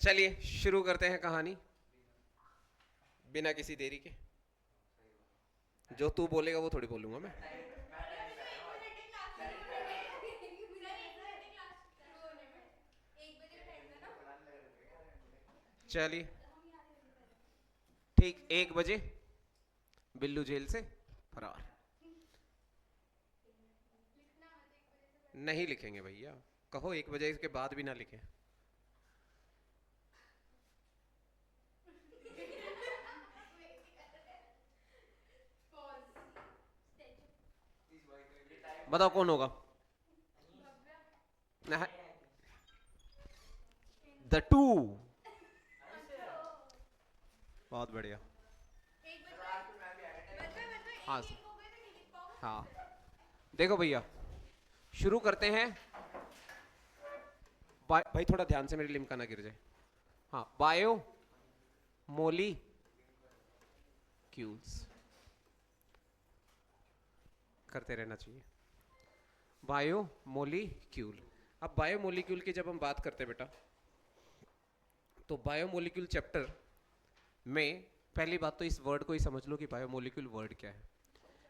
चलिए शुरू करते हैं कहानी बिना किसी देरी के। जो तू बोलेगा वो थोड़ी बोलूंगा मैं। चलिए ठीक 1 बजे बिल्लू जेल से फरार। नहीं लिखेंगे भैया, कहो 1 बजे के बाद भी ना लिखें। बताओ कौन होगा? The two. बहुत बढ़िया। हाँ हाँ, देखो भैया शुरू करते हैं। भाई थोड़ा ध्यान से, मेरी लिमका ना गिर जाए। हाँ, बायो मोलिक्यूल्स करते रहना चाहिए। Bio molecule. अब बायो मोलिक्यूल की जब हम बात करते हैं बेटा, तो बायो मोलिक्यूल चैप्टर में पहली बात तो इस वर्ड को ही समझ लो कि बायो मोलिक्यूल वर्ड क्या है।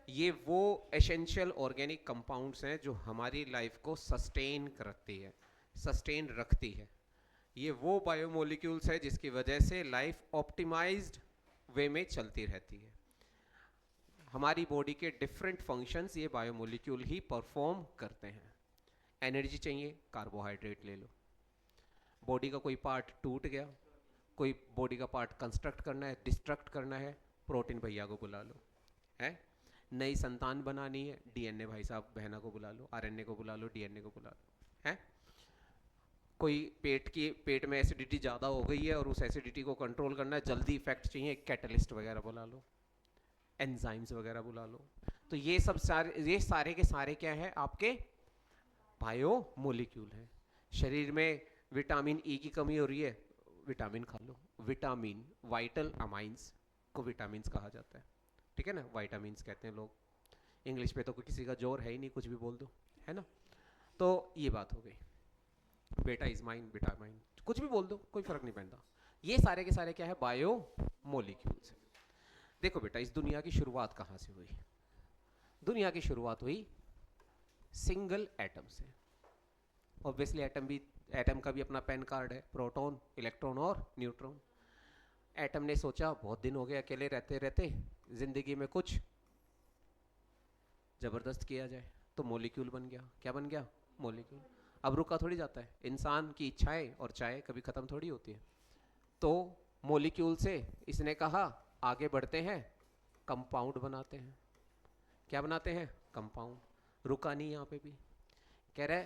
ये वो एसेंशियल ऑर्गेनिक कंपाउंड्स हैं जो हमारी लाइफ को सस्टेन करती है, सस्टेन रखती है। ये वो बायोमोलिक्यूल्स है जिसकी वजह से लाइफ ऑप्टिमाइज्ड वे में चलती रहती है। हमारी बॉडी के डिफरेंट फंक्शंस ये बायोमोलिक्यूल ही परफॉर्म करते हैं। एनर्जी चाहिए, कार्बोहाइड्रेट ले लो। बॉडी का कोई पार्ट टूट गया, कोई बॉडी का पार्ट कंस्ट्रक्ट करना है, डिस्ट्रक्ट करना है, प्रोटीन भैया को बुला लो। है नई संतान बनानी है, डीएनए भाई साहब बहना को बुला लो, आरएनए को बुला लो, डीएनए को बुला लो। है कोई पेट में एसिडिटी ज़्यादा हो गई है और उस एसिडिटी को कंट्रोल करना है, जल्दी इफेक्ट चाहिए, कैटलिस्ट वगैरह बुला लो, एंजाइम्स वगैरह बुला लो। तो ये सारे के सारे क्या है? आपके बायोमोलिक्यूल हैं। शरीर में विटामिन ई की कमी हो रही है, विटामिन खा लो। विटामिन, वाइटल अमाइंस को विटामिन्स कहा जाता है, ठीक है ना? वाइटामिन्स कहते हैं लोग। इंग्लिश पे तो किसी का जोर है ही नहीं, कुछ भी बोल दो, है ना? तो ये बात हो गई। बेटा इज माइन, बेटा माइन, कुछ भी बोल दो, कोई फर्क नहीं पड़ता। ये सारे के सारे क्या है? Bio molecules. देखो बेटा, इस दुनिया की शुरुआत कहाँ से हुई? दुनिया की शुरुआत हुई सिंगल एटम से। ऑब्वियसली एटम का भी अपना पेन कार्ड है, प्रोटॉन, इलेक्ट्रॉन और न्यूट्रॉन। एटम ने सोचा बहुत दिन हो गए अकेले रहते रहते, जिंदगी में कुछ जबरदस्त किया जाए, तो मोलिक्यूल बन गया। क्या बन गया? मोलिक्यूल। अब रुका थोड़ी जाता है, इंसान की इच्छाएं और चाय कभी खत्म थोड़ी होती है। तो मोलिक्यूल से इसने कहा आगे बढ़ते हैं, कंपाउंड बनाते हैं। क्या बनाते हैं? कंपाउंड। रुका नहीं यहाँ पे भी, कह रहे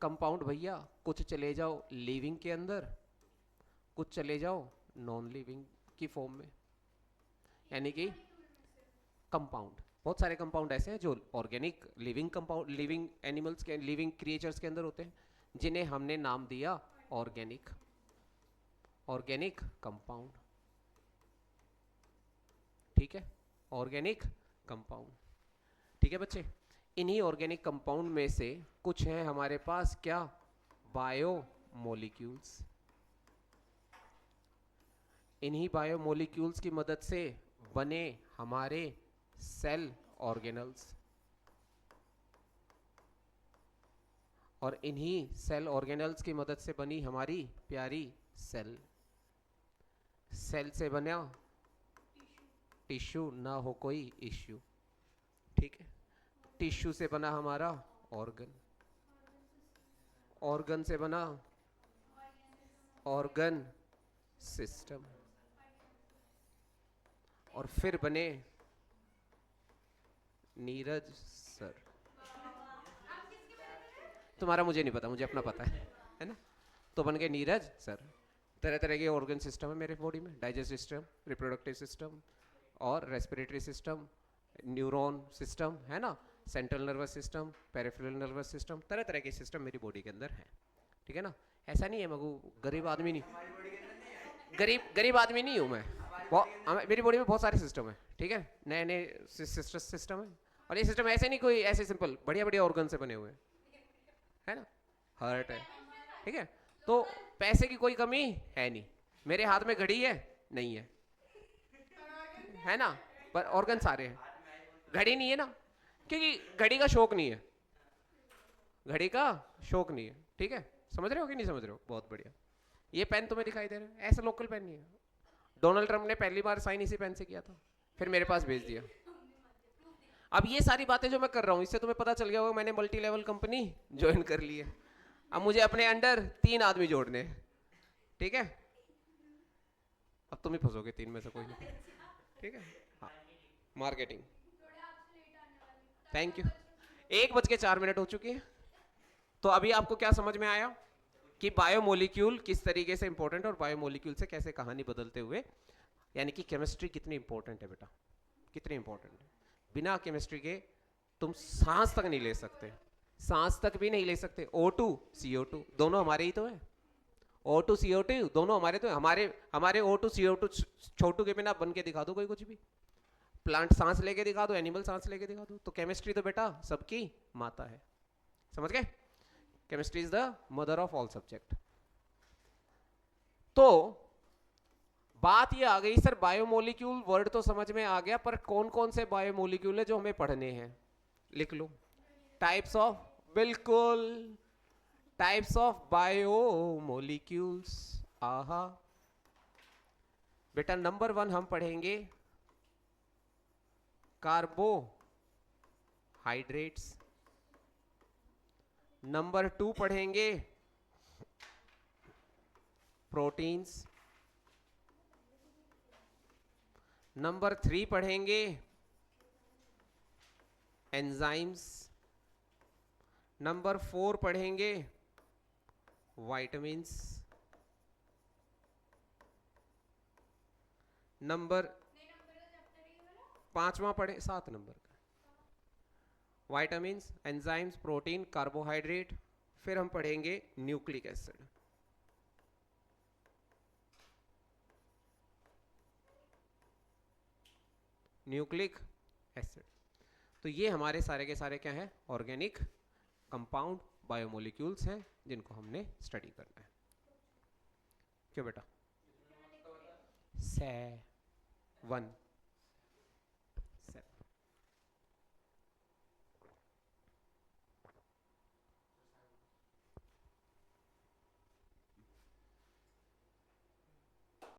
कंपाउंड भैया कुछ चले जाओ लिविंग के अंदर, कुछ चले जाओ नॉन लिविंग की फॉर्म में। यानी कि कंपाउंड, बहुत सारे कंपाउंड ऐसे हैं जो organic living compound, living animals के, लिविंग क्रिएचर्स के अंदर होते हैं, जिन्हें हमने नाम दिया ऑर्गेनिक, ऑर्गेनिक कंपाउंड। ठीक है, ऑर्गेनिक कंपाउंड। ठीक है बच्चे, इन्हीं ऑर्गेनिक कंपाउंड में से कुछ हैं हमारे पास क्या? Bio molecules. इन्हीं बायो मोलिक्यूल्स की मदद से बने हमारे सेल ऑर्गेनल्स, और इन्हीं सेल ऑर्गेनल्स की मदद से बनी हमारी प्यारी सेल। सेल से बना टिश्यू, ना हो कोई इश्यू। ठीक है, टिश्यू से बना हमारा ऑर्गन, ऑर्गन से बना ऑर्गन सिस्टम, और फिर बने नीरज सर। तुम्हारा मुझे नहीं पता, मुझे अपना पता है ना? तो बन गए नीरज सर। तरह तरह के ऑर्गन सिस्टम है मेरे बॉडी में, डाइजेस्टिव सिस्टम, रिप्रोडक्टिव सिस्टम और रेस्पिरेटरी सिस्टम, न्यूरॉन सिस्टम, है ना, central nervous system, peripheral nervous system, तरह तरह के सिस्टम मेरी बॉडी के अंदर हैं। ठीक है ना? ऐसा नहीं है मगू गरीब आदमी नहीं, गरीब आदमी नहीं हूँ मैं। मेरी बॉडी में बहुत सारे सिस्टम है, ठीक है, नए नए सिस्टम है। और ये सिस्टम ऐसे नहीं कोई ऐसे सिंपल, बढ़िया बढ़िया ऑर्गन से बने हुए हैं, है ना? हार्ट है, ठीक है। तो पैसे की कोई कमी है नहीं। मेरे हाथ में घड़ी है नहीं है ना, पर ऑर्गन सारे हैं, घड़ी नहीं है ना, क्योंकि घड़ी का शौक नहीं है, घड़ी का शौक नहीं है। ठीक है, समझ रहे हो कि नहीं समझ रहे हो? बहुत बढ़िया। ये पेन तुम्हें दिखाई दे रहा है, ऐसा लोकल पेन नहीं है। डोनाल्ड ट्रंप ने पहली बार साइन इसी पेन से किया था, फिर मेरे पास भेज दिया। अब ये सारी बातें जो मैं कर रहा हूँ, इससे तुम्हें पता चल गया होगा मैंने मल्टी लेवल कंपनी ज्वाइन कर ली है। अब मुझे अपने अंडर 3 आदमी जोड़ने हैं। ठीक है, अब तुम ही फंसोगे 3 में से कोई नहीं। ठीक है, हाँ, मार्केटिंग। Thank you. 1:04 हो चुकी है। तो अभी आपको क्या समझ में आया कि बायोमोलिक्यूल किस तरीके से इंपॉर्टेंट और बायोमोलिक्यूल से कैसे कहानी बदलते हुए, यानी कि केमिस्ट्री कितनी इंपॉर्टेंट है बेटा, कितनी इंपॉर्टेंट है। बिना केमिस्ट्री के तुम सांस तक नहीं ले सकते, सांस तक भी नहीं ले सकते। O2 CO2 दोनों हमारे ही तो है, O2 CO2 दोनों हमारे तो है। हमारे O2 CO2 छोटू के बिना बन के दिखा दो कोई कुछ भी, प्लांट सांस लेके दिखा दो, एनिमल सांस लेके दिखा दो। तो केमिस्ट्री तो बेटा सबकी माता है, समझ गए? Chemistry is the mother of all subject. तो बात ये आ गई सर, बायोमोलिक्यूल वर्ड तो समझ में आ गया, पर कौन कौन से बायोमोलिक्यूल है जो हमें पढ़ने हैं? लिख लो। टाइप्स ऑफ, बिल्कुल, टाइप्स ऑफ बायोमोलिक्यूल्स। आहा बेटा, नंबर 1 हम पढ़ेंगे कार्बोहाइड्रेट्स, नंबर 2 पढ़ेंगे प्रोटीन्स, नंबर 3 पढ़ेंगे एंजाइम्स, नंबर 4 पढ़ेंगे वाइटामिन्स, नंबर 5वां पढ़े 7 नंबर का वाइटामिन्स, एंजाइम्स, प्रोटीन, कार्बोहाइड्रेट। फिर हम पढ़ेंगे न्यूक्लिक एसिड। Nucleic acid. तो ये हमारे सारे के सारे क्या हैं? ऑर्गेनिक कंपाउंड बायोमोलिक्यूल्स हैं जिनको हमने स्टडी करना है। क्यों बेटा? 7